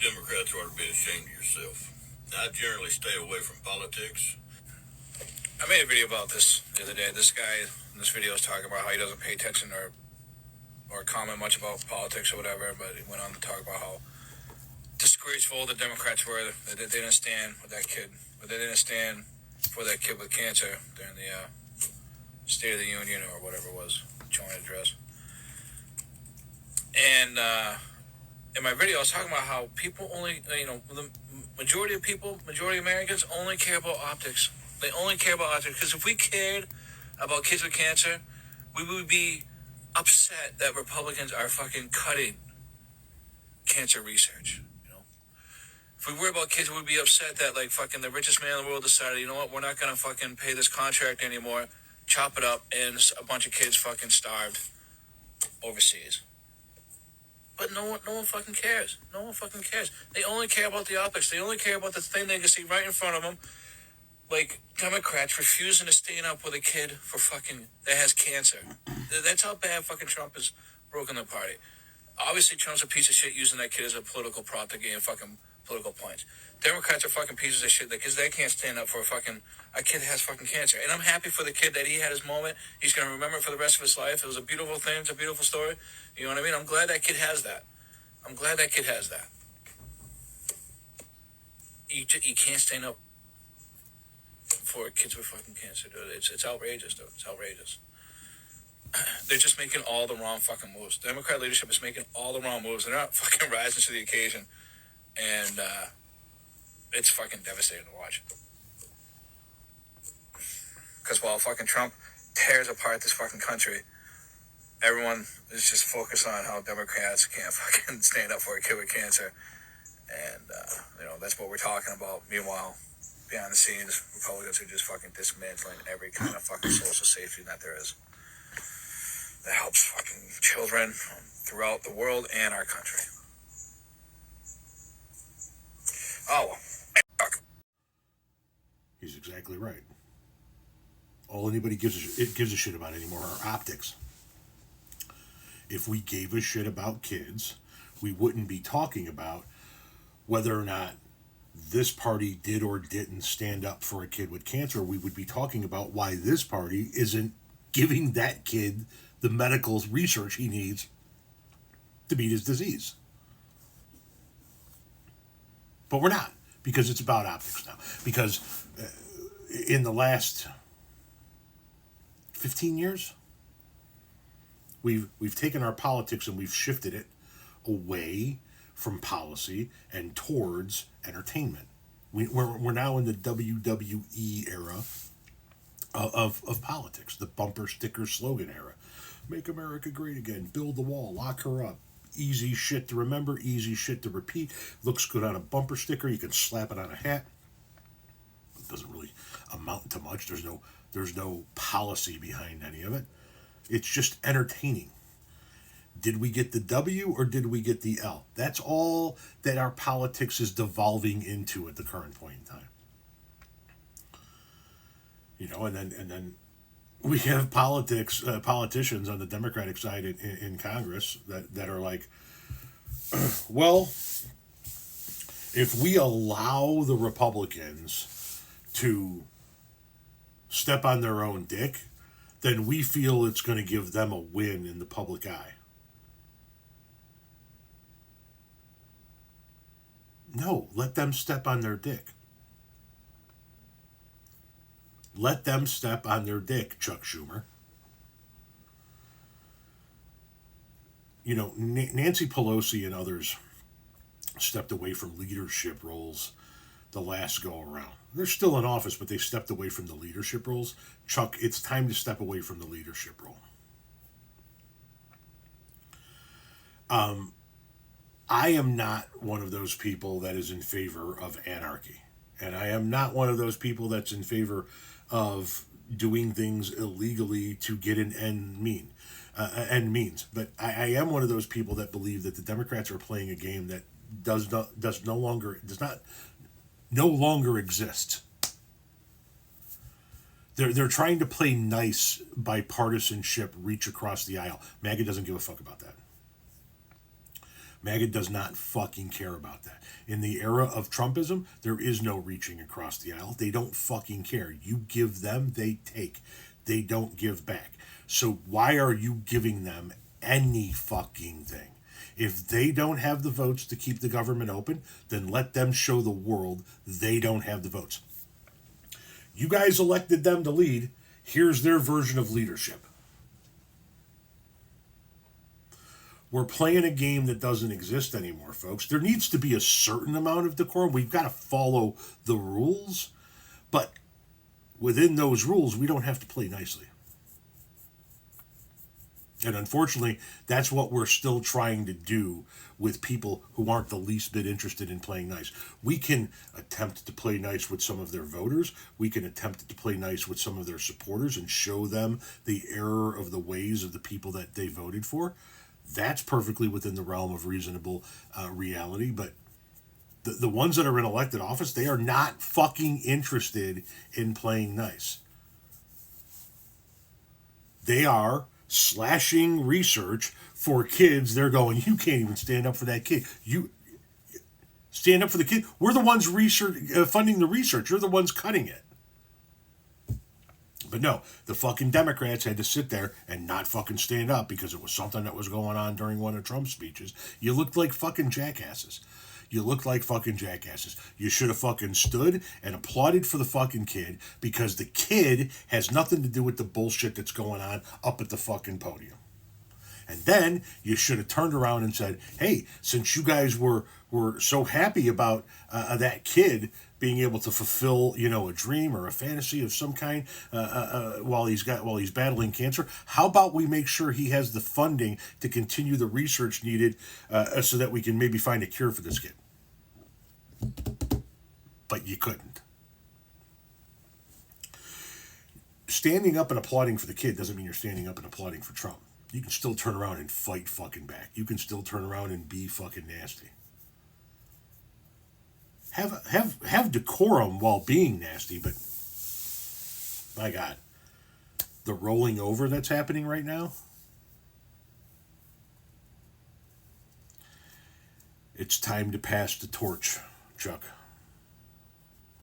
Democrats ought to be ashamed of yourself. I generally stay away from politics. I made a video about this the other day. This guy in this video is talking about how he doesn't pay attention or comment much about politics or whatever, but he went on to talk about how disgraceful the Democrats were, that they didn't stand with that kid, but they didn't stand for that kid with cancer during the State of the Union or whatever it was, joint address. And in my video, I was talking about how people only, the majority of Americans only care about optics. They only care about optics because if we cared about kids with cancer, we would be upset that Republicans are fucking cutting cancer research. If we worry about kids, we'd be upset that like fucking the richest man in the world decided, you know what, we're not gonna fucking pay this contract anymore, chop it up, and a bunch of kids fucking starved overseas. But no one fucking cares. No one fucking cares. They only care about the optics. They only care about the thing they can see right in front of them. Like Democrats refusing to stand up with a kid for fucking that has cancer. That's how bad fucking Trump has broken the party. Obviously, Trump's a piece of shit using that kid as a political prop to gain fucking political points. Democrats are fucking pieces of shit because they can't stand up for a kid that has fucking cancer. And I'm happy for the kid that he had his moment. He's going to remember it for the rest of his life. It was a beautiful thing. It's a beautiful story. You know what I mean? I'm glad that kid has that. You can't stand up for kids with fucking cancer, dude. It's outrageous, dude. It's outrageous. They're just making all the wrong fucking moves. The Democrat leadership is making all the wrong moves. They're not fucking rising to the occasion. And it's fucking devastating to watch. Because while fucking Trump tears apart this fucking country, everyone is just focused on how Democrats can't fucking stand up for a kid with cancer. And, that's what we're talking about. Meanwhile, behind the scenes, Republicans are just fucking dismantling every kind of fucking social safety net there is that helps fucking children throughout the world and our country. Oh, fuck. He's exactly right. All anybody gives a shit about anymore are optics. If we gave a shit about kids, we wouldn't be talking about whether or not this party did or didn't stand up for a kid with cancer. We would be talking about why this party isn't giving that kid the medical research he needs to beat his disease. But we're not, because it's about optics now. Because in the last 15 years, we've taken our politics and we've shifted it away from policy and towards entertainment. We're now in the WWE era of politics, the bumper sticker slogan era. Make America great again, build the wall, lock her up. Easy shit to remember, easy shit to repeat. Looks good on a bumper sticker. You can slap it on a hat. It doesn't really amount to much. There's no policy behind any of it. It's just entertaining. Did we get the W or did we get the L? That's all that our politics is devolving into at the current point in time. And then we have politicians on the Democratic side in Congress that are like, well, if we allow the Republicans to step on their own dick, then we feel it's going to give them a win in the public eye. No, let them step on their dick. Let them step on their dick, Chuck Schumer. Nancy Pelosi and others stepped away from leadership roles the last go around. They're still in office, but they stepped away from the leadership roles. Chuck, it's time to step away from the leadership role. I am not one of those people that is in favor of anarchy. And I am not one of those people that's in favor of doing things illegally to get an end means. But I am one of those people that believe that the Democrats are playing a game that no longer exists. They're trying to play nice bipartisanship, reach across the aisle. MAGA doesn't give a fuck about that. MAGA does not fucking care about that. In the era of Trumpism, there is no reaching across the aisle. They don't fucking care. You give them, they take. They don't give back. So why are you giving them any fucking thing? If they don't have the votes to keep the government open, then let them show the world they don't have the votes. You guys elected them to lead. Here's their version of leadership. We're playing a game that doesn't exist anymore, folks. There needs to be a certain amount of decorum. We've got to follow the rules. But within those rules, we don't have to play nicely. And unfortunately, that's what we're still trying to do with people who aren't the least bit interested in playing nice. We can attempt to play nice with some of their voters. We can attempt to play nice with some of their supporters and show them the error of the ways of the people that they voted for. That's perfectly within the realm of reasonable reality. But the ones that are in elected office, they are not fucking interested in playing nice. They are slashing research for kids. They're going, you can't even stand up for that kid. You stand up for the kid. We're the ones funding the research. You're the ones cutting it. But no, the fucking Democrats had to sit there and not fucking stand up because it was something that was going on during one of Trump's speeches. You looked like fucking jackasses. You looked like fucking jackasses. You should have fucking stood and applauded for the fucking kid because the kid has nothing to do with the bullshit that's going on up at the fucking podium. And then you should have turned around and said, hey, since you guys were so happy about that kid being able to fulfill, a dream or a fantasy of some kind while he's battling cancer, how about we make sure he has the funding to continue the research needed so that we can maybe find a cure for this kid? But you couldn't. Standing up and applauding for the kid doesn't mean you're standing up and applauding for Trump. You can still turn around and fight fucking back. You can still turn around and be fucking nasty. Have decorum while being nasty, but my God, the rolling over that's happening right now, it's time to pass the torch, Chuck.